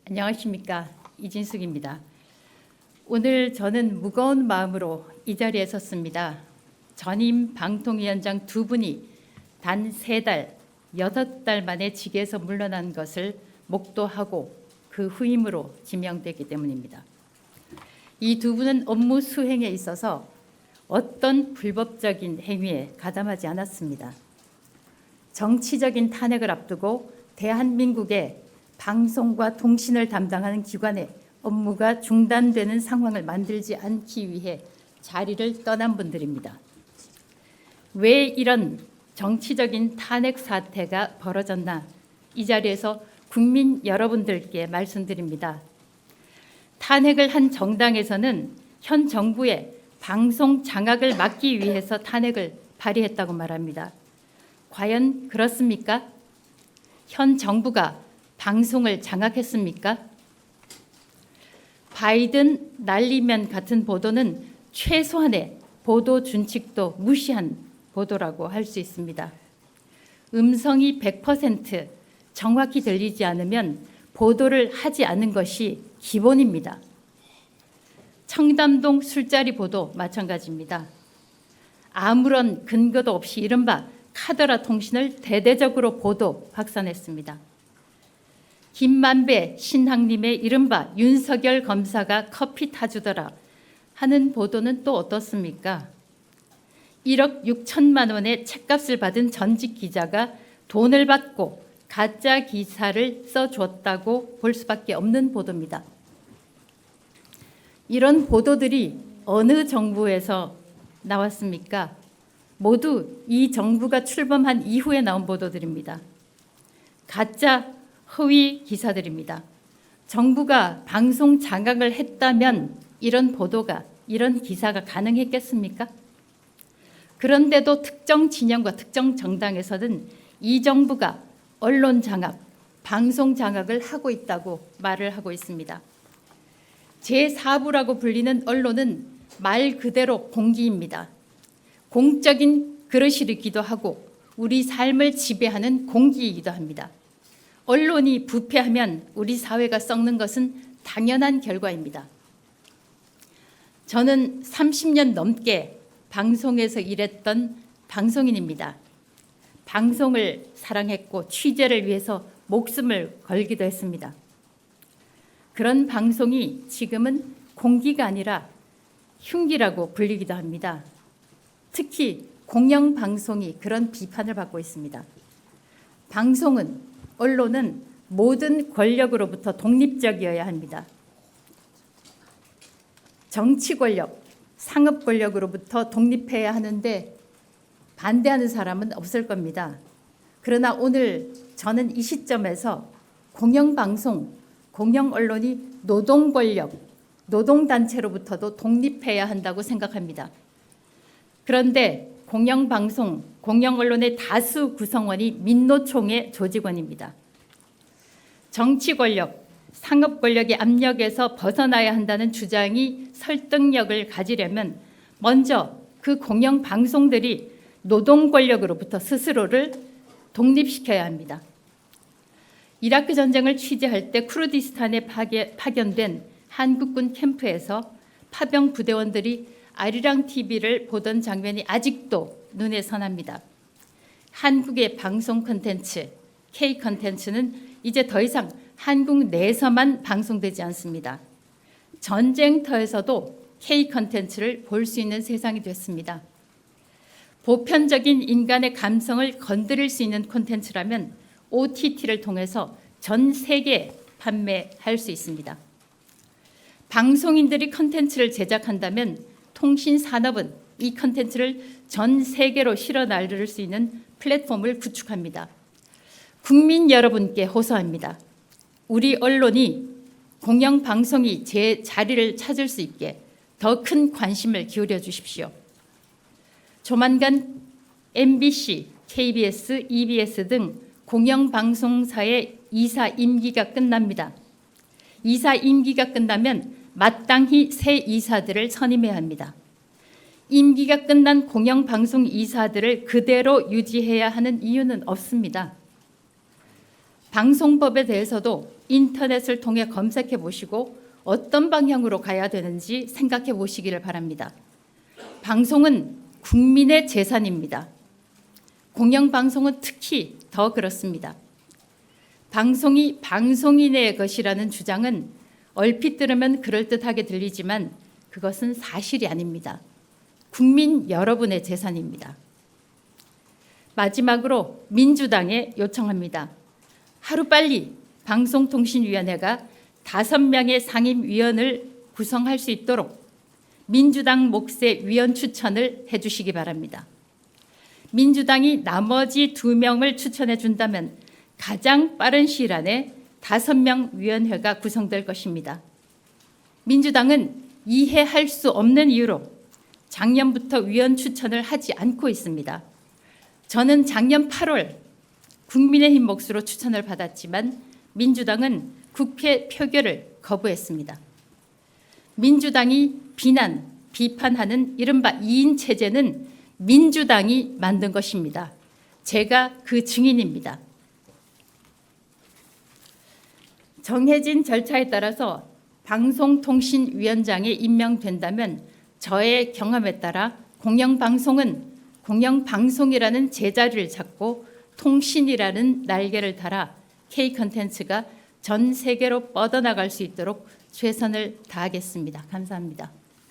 안녕하십니까. 이진숙입니다. 오늘 저는 무거운 마음으로 이 자리에 섰습니다. 전임 방통위원장 두 분이 단 3달, 6달 만에 직에서 물러난 것을 목도하고 그 후임으로 지명되기 때문입니다. 이 두 분은 업무 수행에 있어서 어떤 불법적인 행위에 가담하지 않았습니다. 정치적인 탄핵을 앞두고 대한민국의 방송과 통신을 담당하는 기관의 업무가 중단되는 상황을 만들지 않기 위해 자리를 떠난 분들입니다. 왜 이런 정치적인 탄핵 사태가 벌어졌나 이 자리에서 국민 여러분들께 말씀드립니다. 탄핵을 한 정당에서는 현 정부의 방송 장악을 막기 위해서 탄핵을 발의했다고 말합니다. 과연 그렇습니까? 현 정부가 방송을 장악했습니까? 바이든 날리면 같은 보도는 최소한의 보도 준칙도 무시한 보도라고 할 수 있습니다. 음성이 100% 정확히 들리지 않으면 보도를 하지 않는 것이 기본입니다. 청담동 술자리 보도 마찬가지입니다. 아무런 근거도 없이 이른바 카더라 통신을 대대적으로 보도 확산했습니다. 김만배 신학님의 이른바 윤석열 검사가 커피 타주더라 하는 보도는 또 어떻습니까? 1억 6천만 원의 책값을 받은 전직 기자가 돈을 받고 가짜 기사를 써줬다고 볼 수밖에 없는 보도입니다. 이런 보도들이 어느 정부에서 나왔습니까? 모두 이 정부가 출범한 이후에 나온 보도들입니다. 가짜 허위 기사들입니다. 정부가 방송 장악을 했다면 이런 보도가, 이런 기사가 가능했겠습니까? 그런데도 특정 진영과 특정 정당에서는 이 정부가 언론 장악, 방송 장악을 하고 있다고 말을 하고 있습니다. 제4부라고 불리는 언론은 말 그대로 공기입니다. 공적인 그릇이기도 하고 우리 삶을 지배하는 공기이기도 합니다. 언론이 부패하면 우리 사회가 썩는 것은 당연한 결과입니다. 저는 30년 넘게 방송에서 일했던 방송인입니다. 방송을 사랑했고 취재를 위해서 목숨을 걸기도 했습니다. 그런 방송이 지금은 공기가 아니라 흉기라고 불리기도 합니다. 특히 공영방송이 그런 비판을 받고 있습니다. 방송은, 언론은 모든 권력으로부터 독립적이어야 합니다. 정치 권력, 상업 권력으로부터 독립해야 하는데 반대하는 사람은 없을 겁니다. 그러나 오늘 저는 이 시점에서 공영방송, 공영언론이 노동 권력, 노동단체로부터도 독립해야 한다고 생각합니다. 그런데 공영방송, 공영언론의 다수 구성원이 민노총의 조직원입니다. 정치 권력, 상업 권력의 압력에서 벗어나야 한다는 주장이 설득력을 가지려면 먼저 그 공영방송들이 노동 권력으로부터 스스로를 독립시켜야 합니다. 이라크 전쟁을 취재할 때 쿠르디스탄에 파견된 한국군 캠프에서 파병 부대원들이 아리랑 TV를 보던 장면이 아직도 눈에 선합니다. 한국의 방송 콘텐츠, K 콘텐츠는 이제 더 이상 한국 내에서만 방송되지 않습니다. 전쟁터에서도 K 콘텐츠를 볼 수 있는 세상이 됐습니다. 보편적인 인간의 감성을 건드릴 수 있는 콘텐츠라면 OTT를 통해서 전 세계에 판매할 수 있습니다. 방송인들이 콘텐츠를 제작한다면 통신산업은 이 콘텐츠를 전 세계로 실어 나를 수 있는 플랫폼을 구축합니다. 국민 여러분께 호소합니다. 우리 언론이 공영방송이 제 자리를 찾을 수 있게 더 큰 관심을 기울여 주십시오. 조만간 MBC, KBS, EBS 등 공영방송사의 이사 임기가 끝납니다. 이사 임기가 끝나면 마땅히 새 이사들을 선임해야 합니다. 임기가 끝난 공영방송 이사들을 그대로 유지해야 하는 이유는 없습니다. 방송법에 대해서도 인터넷을 통해 검색해 보시고 어떤 방향으로 가야 되는지 생각해 보시기를 바랍니다. 방송은 국민의 재산입니다. 공영방송은 특히 더 그렇습니다. 방송이 방송인의 것이라는 주장은 얼핏 들으면 그럴듯하게 들리지만 그것은 사실이 아닙니다. 국민 여러분의 재산입니다. 마지막으로 민주당에 요청합니다. 하루빨리 방송통신위원회가 5명의 상임위원을 구성할 수 있도록 민주당 몫의 위원 추천을 해주시기 바랍니다. 민주당이 나머지 2명을 추천해 준다면 가장 빠른 시일 안에 5명 위원회가 구성될 것입니다. 민주당은 이해할 수 없는 이유로 작년부터 위원 추천을 하지 않고 있습니다. 저는 작년 8월 국민의힘 몫으로 추천을 받았지만 민주당은 국회 표결을 거부했습니다. 민주당이 비판하는 이른바 2인 체제는 민주당이 만든 것입니다. 제가 그 증인입니다. 정해진 절차에 따라서 방송통신위원장에 임명된다면 저의 경험에 따라 공영방송은 공영방송이라는 제자리를 잡고 통신이라는 날개를 달아 K컨텐츠가 전 세계로 뻗어나갈 수 있도록 최선을 다하겠습니다. 감사합니다.